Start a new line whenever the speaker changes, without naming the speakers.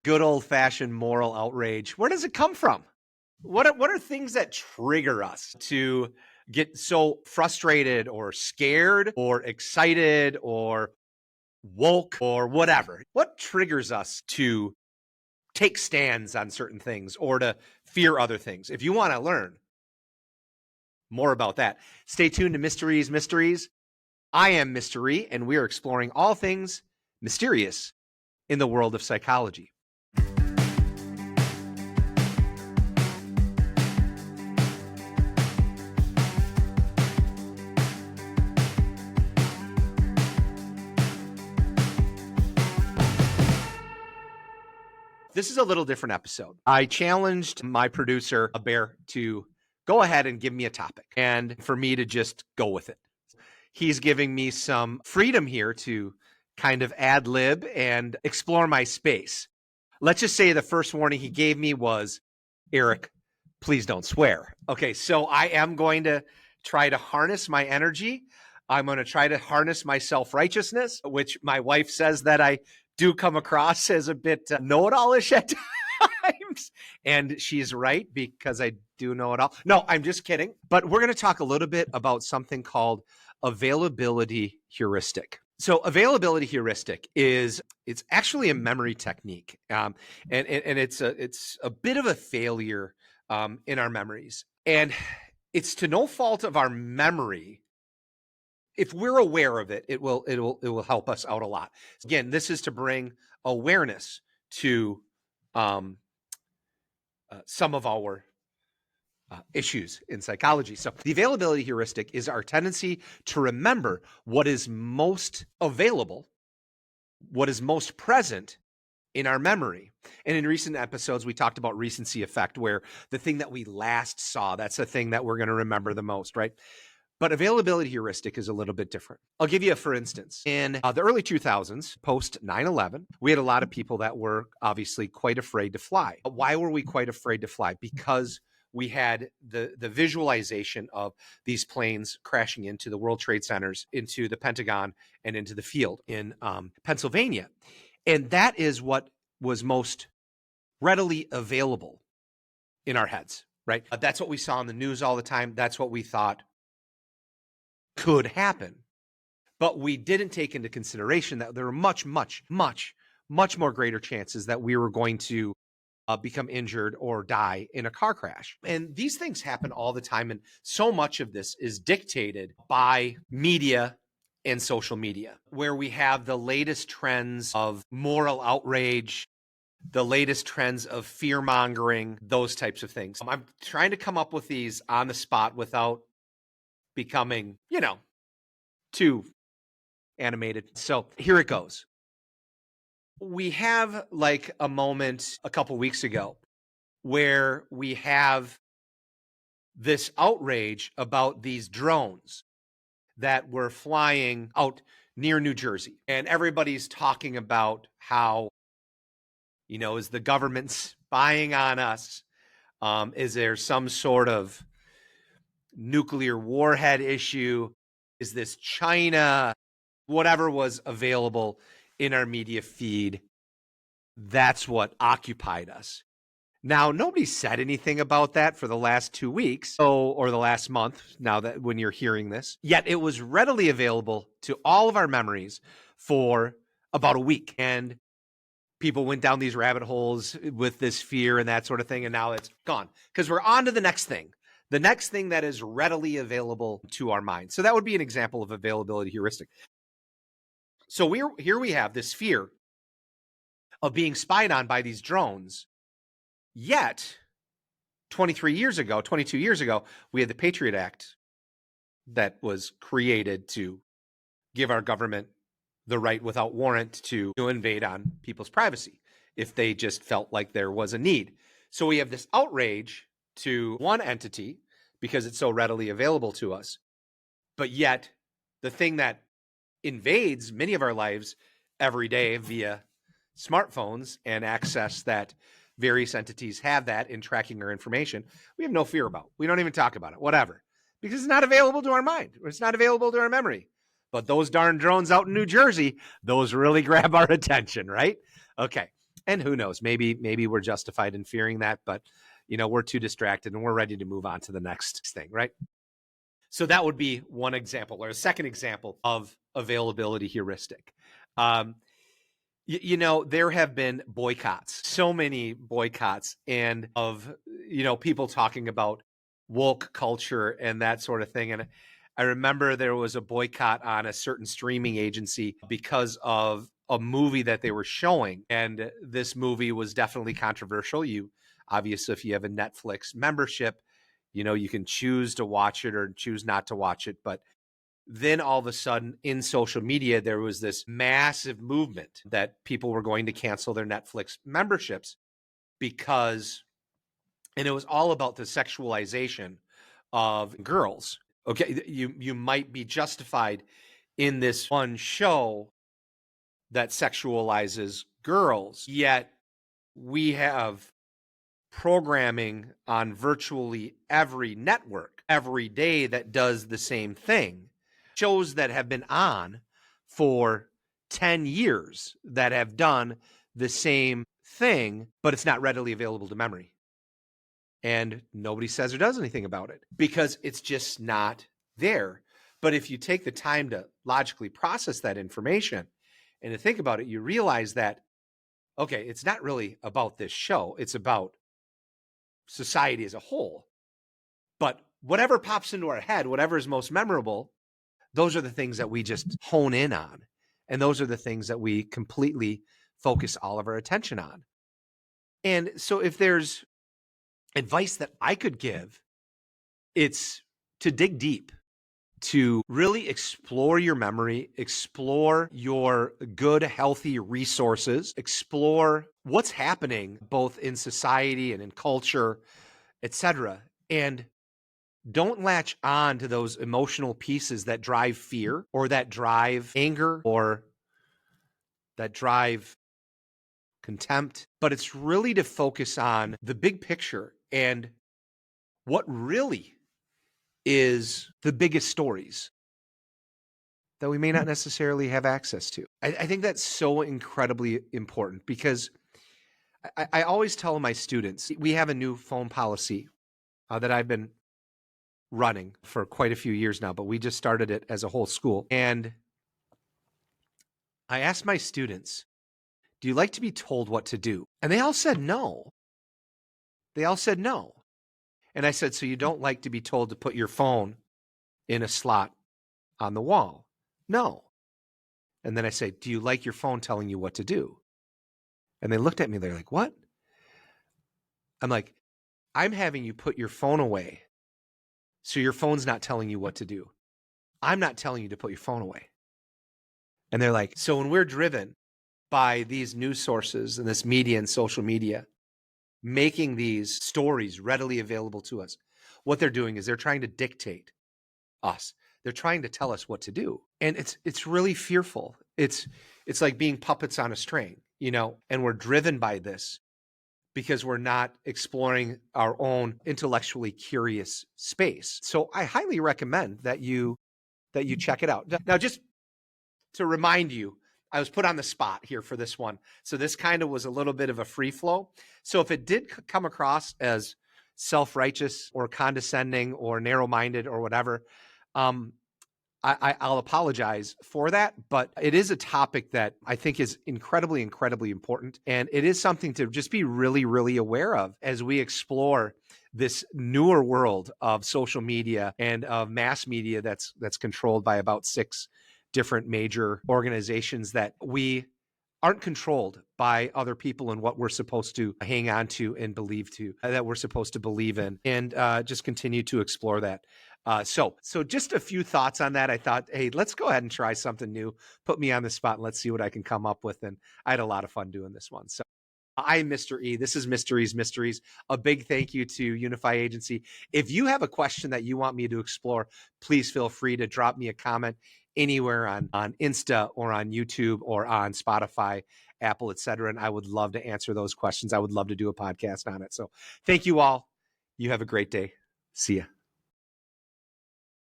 Good old-fashioned moral outrage. Where does it come from? What are things that trigger us to get so frustrated or scared or excited or woke or whatever? What triggers us to take stands on certain things or to fear other things? If you want to learn more about that, stay tuned to Mysteries. I am Mystery, and we are exploring all things mysterious in the world of psychology. This is a little different episode. I challenged my producer, a bear, to go ahead and give me a topic and for me to just go with it. He's giving me some freedom here to kind of ad lib and explore my space. Let's just say the first warning he gave me was, Eric, please don't swear. Okay, so I am going to try to harness my energy. I'm going to try to harness my self-righteousness, which my wife says that I do come across as a bit know-it-all-ish at times. And she's right, because I do know it all. No, I'm just kidding. But we're going to talk a little bit about something called availability heuristic. So availability heuristic it's actually a memory technique. And it's a bit of a failure in our memories. And it's to no fault of our memory. If we're aware of it, it will help us out a lot. Again, this is to bring awareness to some of our issues in psychology. So the availability heuristic is our tendency to remember what is most available, what is most present in our memory. And in recent episodes, we talked about recency effect, where the thing that we last saw, that's the thing that we're going to remember the most, right? But availability heuristic is a little bit different. I'll give you for instance. In the early 2000s, post 9/11, we had a lot of people that were obviously quite afraid to fly. Why were we quite afraid to fly? Because we had the visualization of these planes crashing into the World Trade Centers, into the Pentagon, and into the field in Pennsylvania. And that is what was most readily available in our heads, right? That's what we saw in the news all the time. That's what we thought could happen. But we didn't take into consideration that there were much more greater chances that we were going to become injured or die in a car crash. And these things happen all the time. And so much of this is dictated by media and social media, where we have the latest trends of moral outrage, the latest trends of fear mongering, those types of things. I'm trying to come up with these on the spot without becoming, too animated. So here it goes. We have like a moment a couple weeks ago where we have this outrage about these drones that were flying out near New Jersey. And everybody's talking about how, is the government spying on us? Is there some sort of nuclear warhead issue? Is this China? Whatever was available in our media feed, that's what occupied us. Now, nobody said anything about that for the last 2 weeks, or the last month, now that when you're hearing this, yet it was readily available to all of our memories for about a week. And people went down these rabbit holes with this fear and that sort of thing, and now it's gone because we're on to the next thing. The next thing that is readily available to our mind. So that would be an example of availability heuristic. So here we have this fear of being spied on by these drones. Yet, 22 years ago, we had the Patriot Act that was created to give our government the right without warrant to invade on people's privacy if they just felt like there was a need. So we have this outrage to one entity because it's so readily available to us. But yet, the thing that invades many of our lives every day via smartphones and access that various entities have that in tracking our information, we have no fear about. We don't even talk about it, whatever, because it's not available to our mind. It's not available to our memory. But those darn drones out in New Jersey, those really grab our attention, right? Okay. And who knows, maybe we're justified in fearing that, but we're too distracted and we're ready to move on to the next thing, right? So that would be one example, or a second example of availability heuristic. There have been boycotts, so many boycotts, and of people talking about woke culture and that sort of thing. And I remember there was a boycott on a certain streaming agency because of a movie that they were showing, and this movie was definitely controversial. Obviously, if you have a Netflix membership, you can choose to watch it or choose not to watch it. But then all of a sudden in social media, there was this massive movement that people were going to cancel their Netflix memberships and it was all about the sexualization of girls. Okay, you might be justified in this one show that sexualizes girls, yet we have programming on virtually every network every day that does the same thing. Shows that have been on for 10 years that have done the same thing, but it's not readily available to memory. And nobody says or does anything about it because it's just not there. But if you take the time to logically process that information and to think about it, you realize that, okay, it's not really about this show. It's about society as a whole. But whatever pops into our head, whatever is most memorable, those are the things that we just hone in on. And those are the things that we completely focus all of our attention on. And so if there's advice that I could give, it's to dig deep, to really explore your memory, explore your good, healthy resources, explore what's happening both in society and in culture, etc. And don't latch on to those emotional pieces that drive fear or that drive anger or that drive contempt, but it's really to focus on the big picture and what really is the biggest stories that we may not necessarily have access to. I think that's so incredibly important because I always tell my students, we have a new phone policy that I've been running for quite a few years now, but we just started it as a whole school. And I asked my students, do you like to be told what to do? And they all said no. They all said no. And I said, so you don't like to be told to put your phone in a slot on the wall? No. And then I say, do you like your phone telling you what to do? And they looked at me, they're like, what? I'm like, I'm having you put your phone away so your phone's not telling you what to do. I'm not telling you to put your phone away. And they're like, so when we're driven by these news sources and this media and social media, making these stories readily available to us, what they're doing is they're trying to dictate us. They're trying to tell us what to do. And it's really fearful. It's like being puppets on a string, and we're driven by this because we're not exploring our own intellectually curious space. So I highly recommend that you check it out. Now, just to remind you, I was put on the spot here for this one. So this kind of was a little bit of a free flow. So if it did come across as self-righteous or condescending or narrow-minded or whatever, I'll apologize for that, but it is a topic that I think is incredibly, incredibly important. And it is something to just be really, really aware of as we explore this newer world of social media and of mass media that's controlled by about 6 different major organizations that we aren't controlled by other people and what we're supposed to hang on to and believe to, that we're supposed to believe in, and just continue to explore that. So just a few thoughts on that. I thought, hey, let's go ahead and try something new. Put me on the spot and let's see what I can come up with. And I had a lot of fun doing this one. So I'm Mr. E. This is Mysteries Mysteries. A big thank you to Unify Agency. If you have a question that you want me to explore, please feel free to drop me a comment anywhere on Insta or on YouTube or on Spotify, Apple, etc. And I would love to answer those questions. I would love to do a podcast on it. So thank you all. You have a great day. See ya.